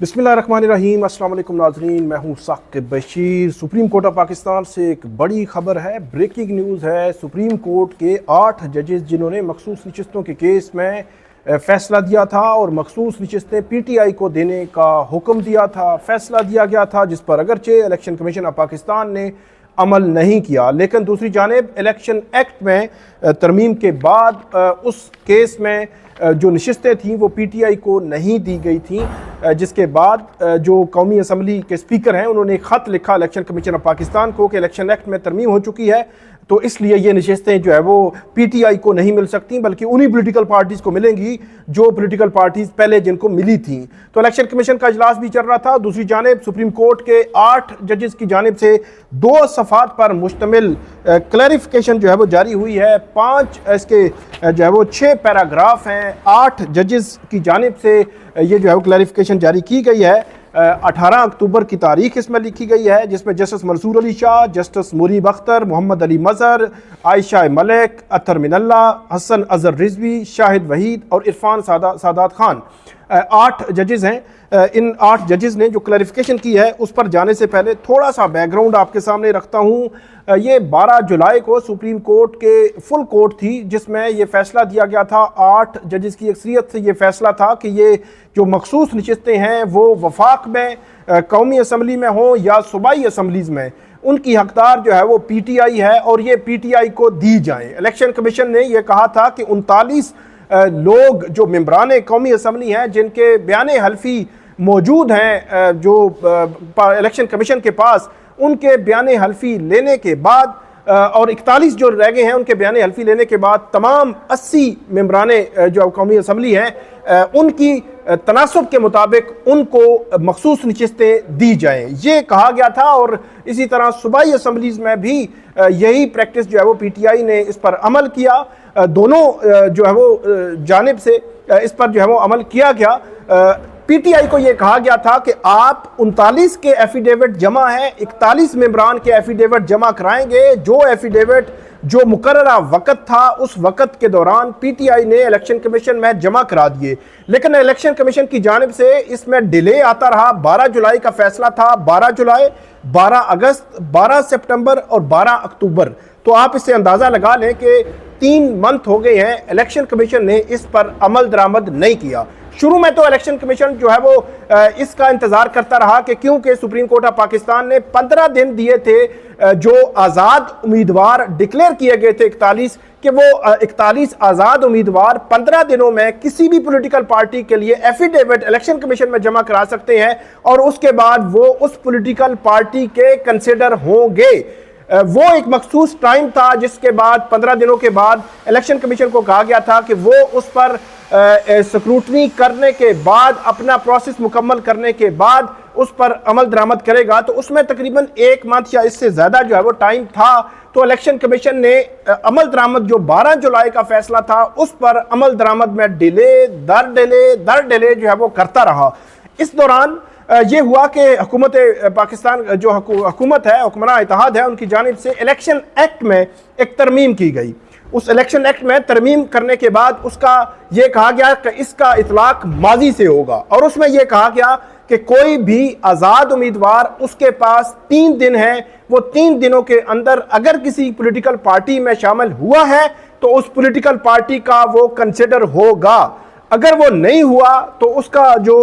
बिस्मिल्लाहिर्रहमानिर्रहीम। अस्सलाम वालेकुम नाज़रीन, मैं हूँ Saqib Bashir. Supreme court of Pakistan से एक बड़ी खबर है, ब्रेकिंग न्यूज़ है। सुप्रीम कोर्ट के 8 जजेस जिन्होंने मखसूस नशिस्तों के केस में फ़ैसला दिया था और मखसूस नशिस्तें PTI को देने का हुक्म दिया था, फ़ैसला दिया गया था, जिस पर अगरचे इलेक्शन कमीशन ऑफ पाकिस्तान ने अमल नहीं किया, लेकिन दूसरी जानिब इलेक्शन एक्ट में तरमीम के बाद उस केस में जो नशिस्तें थीं वो PTI को नहीं दी गई थीं, जिसके बाद जो कौमी असम्बली के स्पीकर हैं उन्होंने एक ख़त लिखा इलेक्शन कमीशन ऑफ पाकिस्तान को कि इलेक्शन एक्ट में तरमीम हो चुकी है, तो इसलिए ये नशिस्तें जो है वो PTI को नहीं मिल सकती, बल्कि उन्हीं पोलिटिकल पार्टीज़ को मिलेंगी जो पोलिटिकल पार्टीज़ पहले जिनको मिली थी। तो इलेक्शन कमीशन का इजलास भी चल रहा था। दूसरी जानिब सुप्रीम कोर्ट के 8 जजेस की जानिब से 2 सफ़ात पर मुश्तमिल क्लैरिफिकेशन जो है वो जारी हुई है। 5 इसके जो है वो 6 पैराग्राफ हैं। 8 जजेस की जानिब से ये जो है वो क्लैरिफिकेशन जारी की गई है। 18 अक्टूबर की तारीख इसमें लिखी गई है, जिसमें जस्टिस मंसूर अली शाह, जस्टिस मुरीब अख्तर, मोहम्मद अली मजहर, आयशा मलिक, अतर मिनल्ला, हसन अजहर रिजवी, शाहिद वहीद और इरफान सादात खान 8 जजेस हैं। इन 8 जजेस ने जो क्लैरिफिकेशन की है उस पर जाने से पहले थोड़ा सा बैकग्राउंड आपके सामने रखता हूँ। ये 12 जुलाई को सुप्रीम कोर्ट के फुल कोर्ट थी, जिसमें ये फैसला दिया गया था। 8 जजेस की अक्सरियत से ये फैसला था कि ये जो मखसूस नशिस्तें हैं वो वफाक में कौमी असम्बली में हो या सूबाई असम्बलीज़ में, उनकी हकदार जो है वो PTI है और ये PTI को दी जाए। इलेक्शन कमीशन ने यह कहा था कि 39 लोग जो मेंबरान कौमी असम्बली हैं जिनके बयान हल्फी मौजूद हैं जो इलेक्शन कमीशन के पास, उनके बयान हल्फी लेने के बाद और 41 जो रह गए हैं उनके बयान हल्फी लेने के बाद तमाम 80 मेंबरान जो कौमी असम्बली हैं उनकी तनासब के मुताबिक उनको मखसूस नशिस्तें दी जाएं, ये कहा गया था। और इसी तरह सूबाई असम्बलीज में भी यही प्रैक्टिस जो है वो PTI ने इस पर अमल किया। दोनों जो है वो जानिब से इस पर जो है वो अमल किया गया। PTI को यह कहा गया था कि आप 39 के एफिडेविट जमा है, 41 मेंबरान के एफिडेविट जमा कराएंगे। जो एफिडेविट जो मुकर्ररा वक़्त था उस वक़्त के दौरान PTI ने इलेक्शन कमीशन में जमा करा दिए, लेकिन इलेक्शन कमीशन की जानिब से इसमें डिले आता रहा। 12 जुलाई का फैसला था, 12 जुलाई, 12 अगस्त, 12 सितंबर और 12 अक्टूबर। तो आप इससे अंदाज़ा लगा लें कि 3 मंथ हो गए हैं, इलेक्शन कमीशन ने इस पर अमल दरामद नहीं किया। शुरू में तो इलेक्शन कमीशन जो है वो इसका इंतजार करता रहा कि क्योंकि सुप्रीम कोर्ट ऑफ पाकिस्तान ने 15 दिन दिए थे जो आज़ाद उम्मीदवार डिक्लेयर किए गए थे 41, कि वो 41 आज़ाद उम्मीदवार 15 दिनों में किसी भी पॉलिटिकल पार्टी के लिए एफिडेविट इलेक्शन कमीशन में जमा करा सकते हैं और उसके बाद वो उस पॉलिटिकल पार्टी के कंसिडर होंगे। वो एक मखसूस टाइम था जिसके बाद 15 दिनों के बाद इलेक्शन कमीशन को कहा गया था कि वो उस पर स्क्रूटनी करने के बाद, अपना प्रोसेस मुकम्मल करने के बाद उस पर अमल दरामद करेगा। तो उसमें तकरीबन 1 मंथ या इससे ज़्यादा जो है वो टाइम था। तो इलेक्शन कमीशन ने अमल दरामद जो 12 जुलाई का फैसला था उस पर अमल दरामद में डिले दर डिले जो है वो करता रहा। इस दौरान ये हुआ कि हुकूमत पाकिस्तान जो हुकूमत है, हुक्मरान इत्तेहाद है, उनकी जानिब से इलेक्शन एक्ट में एक तरमीम की गई। उस इलेक्शन एक्ट में तरमीम करने के बाद उसका ये कहा गया कि इसका इतलाक माजी से होगा और उसमें यह कहा गया कि कोई भी आज़ाद उम्मीदवार, उसके पास 3 दिन है, वो 3 दिनों के अंदर अगर किसी पॉलिटिकल पार्टी में शामिल हुआ है तो उस पॉलिटिकल पार्टी का वो कंसिडर होगा। अगर वो नहीं हुआ तो उसका जो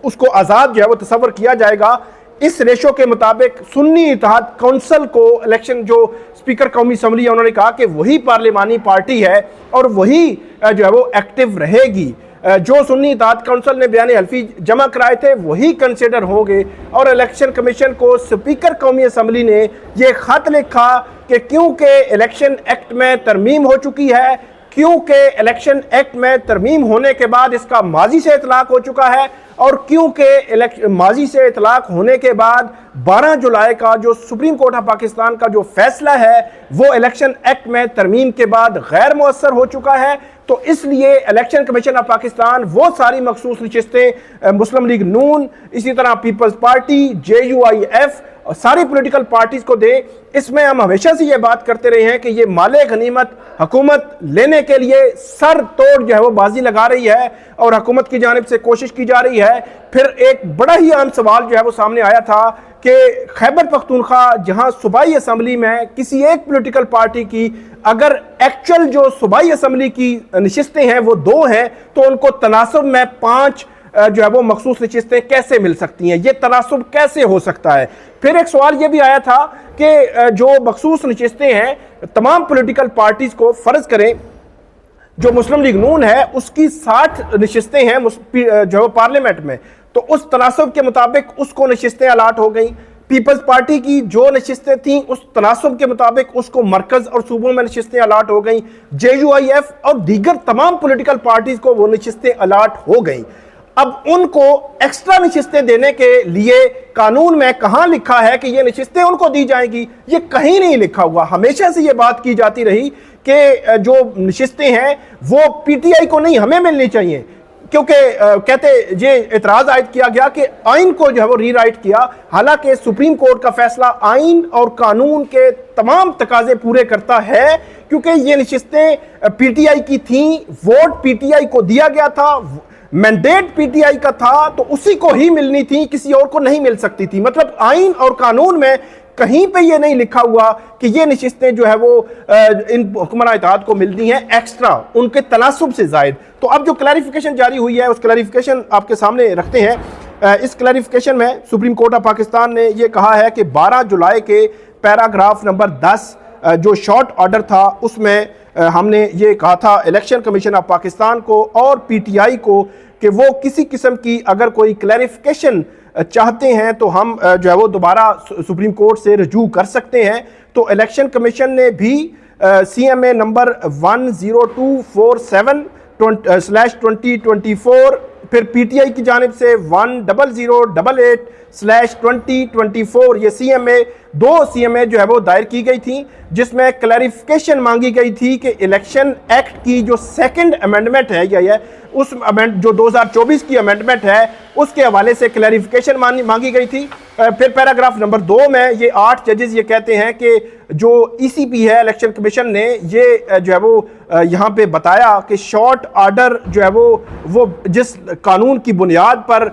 उसको आज़ाद जो है वो तस्वर किया जाएगा। इस रेशो के मुताबिक सुन्नी इत्तेहाद काउंसिल को इलेक्शन जो स्पीकर कौमी असम्बली है उन्होंने कहा कि वही पार्लिमानी पार्टी है और वही जो है वो एक्टिव रहेगी। जो सुन्नी इत्तेहाद काउंसिल ने बयान हल्फी जमा कराए थे वही कंसिडर होंगे। और इलेक्शन कमीशन को स्पीकर कौमी असम्बली ने यह खत लिखा कि क्योंकि इलेक्शन एक्ट में तरमीम हो चुकी है, क्योंकि इलेक्शन एक्ट में तरमीम होने के बाद इसका माजी से इतलाक हो चुका है और क्योंकि माजी से इतलाक होने के बाद 12 जुलाई का जो सुप्रीम कोर्ट ऑफ पाकिस्तान का जो फैसला है वो इलेक्शन एक्ट में तरमीम के बाद गैर मुअस्सर हो चुका है, तो इसलिए इलेक्शन कमीशन ऑफ पाकिस्तान वो सारी मखसूस नशिस्तें मुस्लिम लीग नून, इसी तरह पीपल्स पार्टी, JUIF और सारी पॉलिटिकल पार्टीज को दे। इसमें हम हमेशा से ये बात करते रहे हैं कि ये माले गनीमत हुकूमत लेने के लिए सर तोड़ जो है वो बाजी लगा रही है और हुकूमत की जानिब से कोशिश की जा रही है। फिर एक बड़ा ही अहम सवाल जो है वो सामने आया था कि खैबर पख्तूनख्वा जहां सूबाई असम्बली में किसी एक पॉलिटिकल पार्टी की अगर एक्चुअल जो सूबाई असम्बली की नशिस्तें हैं वो 2 हैं, तो उनको तनासब में 5 जो है वो मखसूस नशिस्तें कैसे मिल सकती हैं, ये तनासब कैसे हो सकता है। फिर एक सवाल ये भी आया था कि जो मखसूस नशिस्तें हैं तमाम पॉलिटिकल पार्टीज को फर्ज करें जो मुस्लिम लीग नून है उसकी 60 नशिस्तें हैं जो है पार्लियामेंट में, तो उस तनासब के मुताबिक उसको नशिस्तें अलाट हो गई। पीपल्स पार्टी की जो नशिस्तें थीं उस तनासब के मुताबिक उसको मरकज और सूबों में नशिस्तें अलाट हो गई। JUIF और दीगर तमाम पॉलिटिकल पार्टीज को वो नशिस्तें अलाट हो गई। अब उनको एक्स्ट्रा नशिस्तें देने के लिए कानून में कहां लिखा है कि ये नशिस्तें उनको दी जाएंगी? ये कहीं नहीं लिखा हुआ। हमेशा से ये बात की जाती रही कि जो नशिस्तें हैं वो PTI को नहीं, हमें मिलनी चाहिए, क्योंकि कहते ये एतराज आयद किया गया कि आइन को जो है वो रीराइट किया। हालांकि सुप्रीम कोर्ट का फैसला आइन और कानून के तमाम तकाजे पूरे करता है, क्योंकि ये नशिस्तें PTI की थी, वोट PTI को दिया गया था, मैंडेट PTI का था, तो उसी को ही मिलनी थी, किसी और को नहीं मिल सकती थी। मतलब आइन और कानून में कहीं पे ये नहीं लिखा हुआ कि ये नशिस्तें जो है वो इन हुक्मरान इत्तेहाद को मिलनी है एक्स्ट्रा, उनके तनासुब से जायद। तो अब जो क्लैरिफिकेशन जारी हुई है उस क्लैरिफिकेशन आपके सामने रखते हैं। इस क्लैरिफिकेशन में सुप्रीम कोर्ट ऑफ पाकिस्तान ने ये कहा है कि 12 जुलाई के पैराग्राफ नंबर 10 जो शॉर्ट ऑर्डर था उसमें हमने ये कहा था इलेक्शन कमीशन ऑफ पाकिस्तान को और PTI को कि वो किसी किस्म की अगर कोई क्लैरिफिकेशन चाहते हैं तो हम जो है वो दोबारा सुप्रीम कोर्ट से रजू कर सकते हैं। तो इलेक्शन कमीशन ने भी CMA नंबर 10247/2024 फिर PTI की जानिब से 10088/2024 ये दो CMA जो है वो दायर की गई थी, जिसमें क्लैरिफिकेशन मांगी गई थी कि इलेक्शन एक्ट की जो सेकंड अमेंडमेंट है या उस जो 2024 की अमेंडमेंट है उसके हवाले से क्लैरिफिकेशन मांगी गई थी। फिर पैराग्राफ नंबर 2 में ये 8 जजेस ये कहते हैं कि जो ECP है इलेक्शन कमीशन ने ये जो है वो यहाँ पे बताया कि शॉर्ट ऑर्डर जो है वो जिस कानून की बुनियाद पर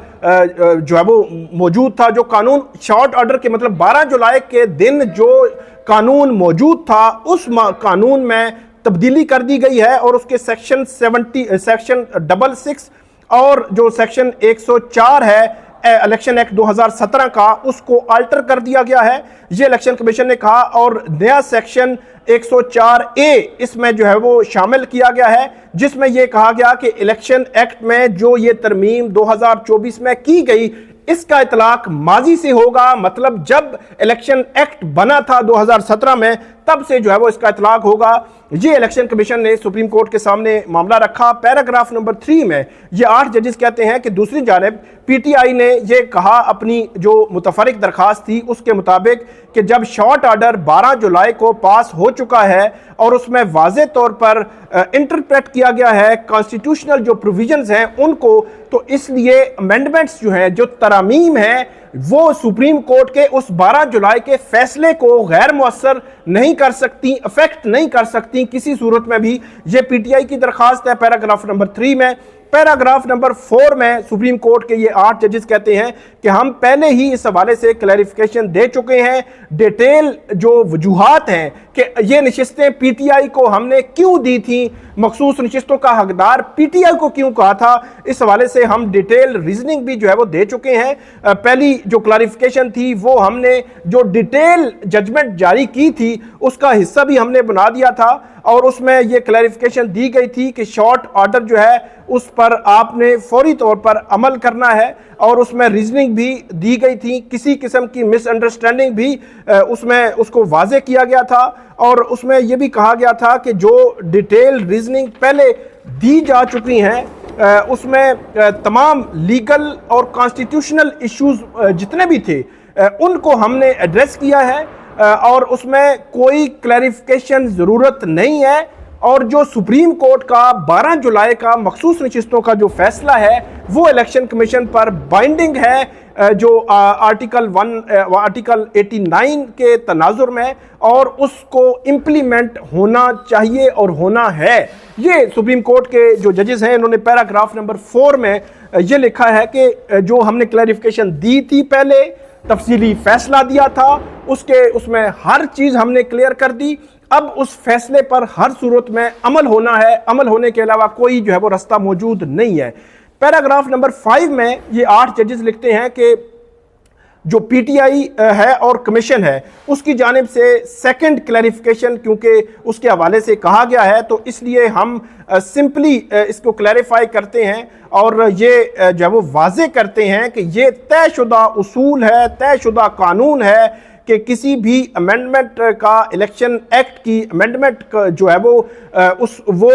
जो है वो मौजूद था, जो कानून शॉर्ट ऑर्डर के मतलब 12 जुलाई के दिन जो कानून मौजूद था उस कानून में तब्दीली कर दी गई है और उसके सेक्शन 66 और जो सेक्शन 104 है इलेक्शन एक्ट 2017 का उसको अल्टर कर दिया गया है, ये इलेक्शन कमीशन ने कहा। और नया सेक्शन 104A इसमें जो है वो शामिल किया गया है, जिसमें यह कहा गया कि इलेक्शन एक्ट में जो ये तरमीम 2024 में की गई इसका इतलाक माजी से होगा। मतलब जब इलेक्शन एक्ट बना था 2017 में तब से जो है वो इसका इतलाक होगा। ये इलेक्शन कमीशन ने सुप्रीम कोर्ट के सामने मामला रखा। पैराग्राफ नंबर 3 में ये 8 जजेस कहते हैं कि दूसरी जानिब PTI ने ये कहा अपनी जो मुतफरिक दरखास्त थी उसके मुताबिक कि जब शॉर्ट ऑर्डर 12 जुलाई को पास हो चुका है और उसमें वाज़े तौर पर इंटरप्रेट किया गया है कॉन्स्टिट्यूशनल जो प्रोविजंस हैं उनको, तो इसलिए अमेंडमेंट्स जो हैं जो तरामीम हैं वो सुप्रीम कोर्ट के उस 12 जुलाई के फैसले को गैर मुअस्सर नहीं कर सकती, अफेक्ट नहीं कर सकती किसी सूरत में भी। ये PTI की दरखास्त है पैराग्राफ नंबर 3 में। पैराग्राफ नंबर 4 में सुप्रीम कोर्ट के ये 8 जजेस कहते हैं कि हम पहले ही इस हवाले से क्लैरिफिकेशन दे चुके हैं, डिटेल जो वजूहात हैं कि ये नशिस्तें PTI को हमने क्यों दी थी, मखसूस नशिस्तों का हकदार PTI को क्यों कहा था, इस हवाले से हम डिटेल रीजनिंग भी जो है वो दे चुके हैं। पहली जो क्लैरिफिकेशन थी वो हमने जो डिटेल जजमेंट जारी की थी उसका हिस्सा भी हमने बना दिया था और उसमें ये क्लैरिफिकेशन दी गई थी कि शॉर्ट ऑर्डर जो है उस पर आपने फौरी तौर पर अमल करना है और उसमें रीजनिंग भी दी गई थी, किसी किस्म की मिसअंडरस्टैंडिंग भी उसमें उसको वाजे किया गया था और उसमें यह भी कहा गया था कि जो डिटेल रीजनिंग पहले दी जा चुकी हैं उसमें तमाम लीगल और कॉन्स्टिट्यूशनल इश्यूज जितने भी थे उनको हमने एड्रेस किया है और उसमें कोई क्लैरिफिकेशन ज़रूरत नहीं है। और जो सुप्रीम कोर्ट का 12 जुलाई का मखसूस नशिस्तों का जो फैसला है वो इलेक्शन कमीशन पर बाइंडिंग है, जो आर्टिकल 89 के तनाजुर में, और उसको इम्प्लीमेंट होना चाहिए और होना है। ये सुप्रीम कोर्ट के जो जजेस हैं इन्होंने पैराग्राफ नंबर 4 में ये लिखा है कि जो हमने क्लैरिफिकेशन दी थी, पहले तफसीली फैसला दिया था, उसमें हर चीज हमने क्लियर कर दी। अब उस फैसले पर हर सूरत में अमल होना है, अमल होने के अलावा कोई जो है वो रास्ता मौजूद नहीं है। पैराग्राफ नंबर 5 में ये 8 जजेस लिखते हैं कि जो पीटीआई है और कमीशन है उसकी जानिब से सेकंड क्लैरिफिकेशन, क्योंकि उसके हवाले से कहा गया है तो इसलिए हम सिंपली इसको क्लैरिफाई करते हैं और ये जो है वो वाजे करते हैं कि ये तयशुदा उसूल है, तयशुदा कानून है कि किसी भी अमेंडमेंट का, इलेक्शन एक्ट की अमेंडमेंट जो है वो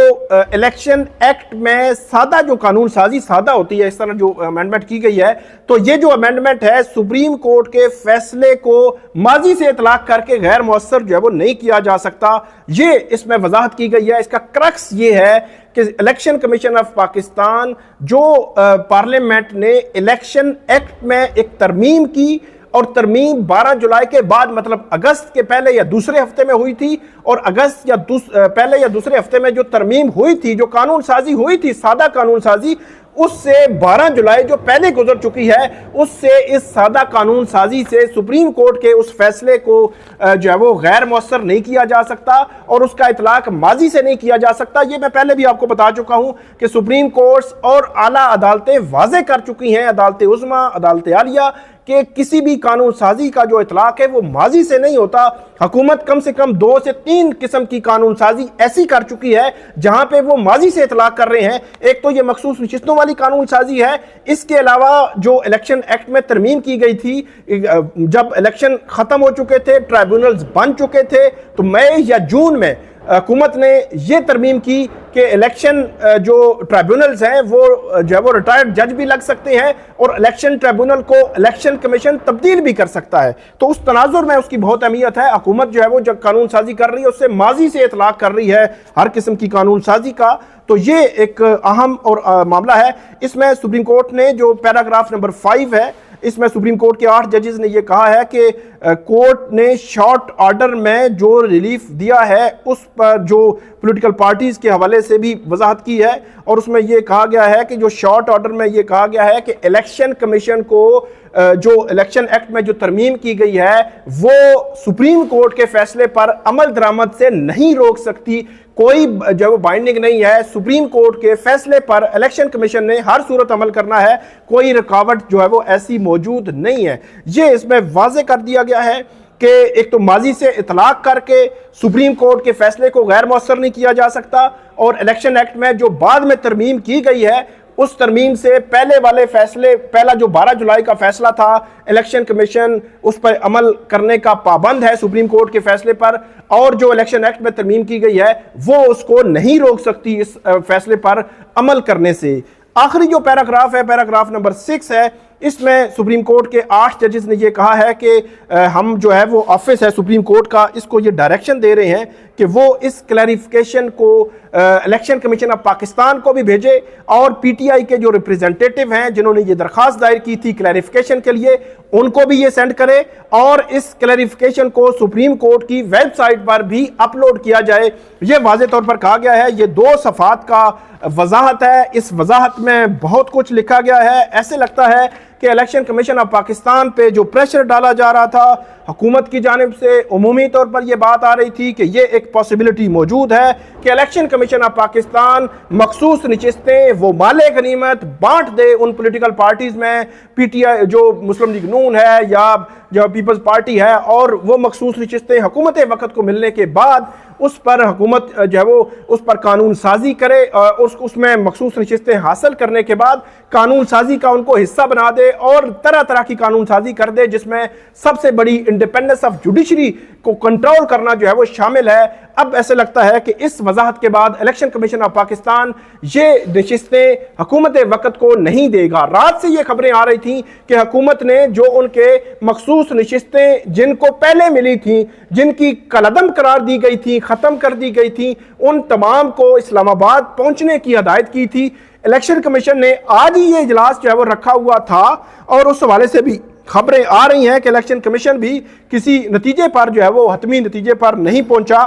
इलेक्शन एक्ट में सादा जो कानून साजी सादा होती है, इस तरह जो अमेंडमेंट की गई है, तो ये जो अमेंडमेंट है सुप्रीम कोर्ट के फैसले को माजी से इतलाक करके गैर मौसर जो है वो नहीं किया जा सकता। ये इसमें वजाहत की गई है। इसका क्रक्स ये है कि इलेक्शन कमीशन ऑफ पाकिस्तान जो पार्लियामेंट ने इलेक्शन एक्ट में एक तरमीम की, और तरमीम 12 जुलाई के बाद मतलब अगस्त के पहले या दूसरे हफ्ते में हुई थी, और अगस्त या पहले या दूसरे हफ्ते में जो तरमीम हुई थी, जो कानून साजी हुई थी, सादा कानून साजी, उससे 12 जुलाई जो पहले गुजर चुकी है, उससे इस सादा कानून साजी से सुप्रीम कोर्ट के उस फैसले को जो है वो गैर मौसर नहीं किया जा सकता और उसका इतलाक माजी से नहीं किया जा सकता। ये मैं पहले भी आपको बता चुका हूं कि सुप्रीम कोर्ट्स और आला अदालतें वाजे कर चुकी हैं, अदालत उज़्मा, अदालत आलिया, कि किसी भी कानून साजी का जो इतलाक है वो माजी से नहीं होता। हुकूमत कम से कम 2 से 3 किस्म की कानून साजी ऐसी कर चुकी है जहां पे वो माजी से इतलाक कर रहे हैं। एक तो ये मखसूस नशिस्तों वाली कानून साजी है, इसके अलावा जो इलेक्शन एक्ट में तरमीम की गई थी, जब इलेक्शन खत्म हो चुके थे, ट्राइब्यूनल्स बन चुके थे, तो मई या जून में हुकूमत ने यह तरमीम की कि इलेक्शन जो ट्राइब्यूनल्स हैं वो जो है वो रिटायर्ड जज भी लग सकते हैं और इलेक्शन ट्राइब्यूनल को इलेक्शन कमीशन तब्दील भी कर सकता है। तो उस तनाजुर में उसकी बहुत अहमियत है। हुकूमत जो है वो जब कानून साजी कर रही है उससे माजी से इतलाक कर रही है हर किस्म की कानून साजी का। तो ये एक अहम और मामला है। इसमें सुप्रीम कोर्ट ने जो पैराग्राफ नंबर 5 है, इसमें सुप्रीम कोर्ट के 8 जजेस ने यह कहा है कि कोर्ट ने शॉर्ट ऑर्डर में जो रिलीफ दिया है उस पर जो पॉलिटिकल पार्टीज के हवाले से भी वजाहत की है, और उसमें यह कहा गया है कि जो शॉर्ट ऑर्डर में यह कहा गया है कि इलेक्शन कमीशन को जो इलेक्शन एक्ट में जो तरमीम की गई है वो सुप्रीम कोर्ट के फैसले पर अमल दरामद से नहीं रोक सकती। कोई जो वो बाइंडिंग नहीं है, सुप्रीम कोर्ट के फैसले पर इलेक्शन कमीशन ने हर सूरत अमल करना है, कोई रुकावट जो है वो ऐसी मौजूद नहीं है। ये इसमें वाजे कर दिया गया है कि एक तो माजी से इतलाक करके सुप्रीम कोर्ट के फैसले को गैर मौसर नहीं किया जा सकता, और इलेक्शन एक्ट में जो बाद में तरमीम की गई है उस तरमीम से पहले वाले फैसले, पहला जो 12 जुलाई का फैसला था, इलेक्शन कमीशन उस पर अमल करने का पाबंद है सुप्रीम कोर्ट के फैसले पर, और जो इलेक्शन एक्ट में तरमीम की गई है वो उसको नहीं रोक सकती इस फैसले पर अमल करने से। आखिरी जो पैराग्राफ है, पैराग्राफ नंबर 6 है, इसमें सुप्रीम कोर्ट के 8 जजेस ने यह कहा है कि हम जो है वो ऑफिस है सुप्रीम कोर्ट का, इसको ये डायरेक्शन दे रहे हैं कि वो इस क्लैरिफिकेशन को इलेक्शन कमीशन ऑफ पाकिस्तान को भी भेजे, और पीटीआई के जो रिप्रेजेंटेटिव हैं जिन्होंने ये दरखास्त दायर की थी क्लैरिफिकेशन के लिए, उनको भी ये सेंड करे, और इस क्लैरिफिकेशन को सुप्रीम कोर्ट की वेबसाइट पर भी अपलोड किया जाए। यह वाज़े तौर पर कहा गया है। ये 2 सफ़ात का वजाहत है। इस वजाहत में बहुत कुछ लिखा गया है। ऐसे लगता है कि इलेक्शन कमीशन ऑफ पाकिस्तान पे जो प्रेशर डाला जा रहा था हुकूमत की जानिब से, उमूमी तौर पर यह बात आ रही थी कि यह एक पॉसिबिलिटी मौजूद है कि इलेक्शन कमीशन ऑफ पाकिस्तान मखसूस नशिस्तें वो माले गनीमत बांट दे उन पॉलिटिकल पार्टीज में, पीटीआई जो मुस्लिम लीग नून है या जो पीपल्स पार्टी है, और वो मखसूस नशिस्तें हुकूमत वक्त को मिलने के बाद उस पर हुकूमत जो है वो उस पर कानून साजी करे, और उसमें मखसूस नशिस्तें हासिल करने के बाद कानून साजी का उनको हिस्सा बना दे और तरह तरह की कानून साजी कर दे, जिसमें सबसे बड़ी इंडिपेंडेंस ऑफ जुडिशरी को कंट्रोल करना जो है वो शामिल है। अब ऐसे लगता है कि इस वजाहत के बाद इलेक्शन कमीशन ऑफ पाकिस्तान ये नशिस्तें हुकूमत वक्त को नहीं देगा। रात से ये खबरें आ रही थी कि हुकूमत ने जो उनके मखसूस नशिस्तें जिनको पहले मिली थी, जिनकी कलअदम करार दी गई थी ख़त्म कर दी गई थी, उन तमाम को इस्लामाबाद पहुंचने की हदायत की थी। इलेक्शन कमीशन ने आज ही ये इजलास जो है वो रखा हुआ था और उस हवाले से भी खबरें आ रही हैं कि इलेक्शन कमीशन भी किसी नतीजे पर जो है वो हतमी नतीजे पर नहीं पहुंचा,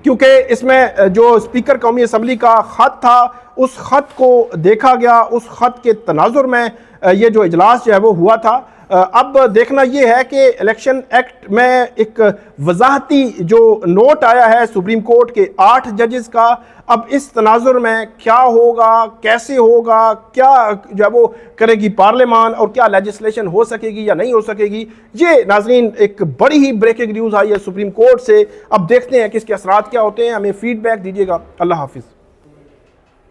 क्योंकि इसमें जो स्पीकर कौमी असम्बली का ख़त था उस ख़त को देखा गया, उस ख़त के तनाजुर में ये जो इजलास जो है वो हुआ था। अब देखना ये है कि इलेक्शन एक्ट में एक वजाहती जो नोट आया है सुप्रीम कोर्ट के 8 जजेस का, अब इस तनाजुर में क्या होगा, कैसे होगा, क्या जो है वो करेगी पार्लियामान और क्या लेजिस्लेशन हो सकेगी या नहीं हो सकेगी, ये नाजरीन एक बड़ी ही ब्रेकिंग न्यूज़ आई है सुप्रीम कोर्ट से। अब देखते हैं कि इसके असरात क्या होते हैं। हमें फीडबैक दीजिएगा। अल्लाह हाफिज़।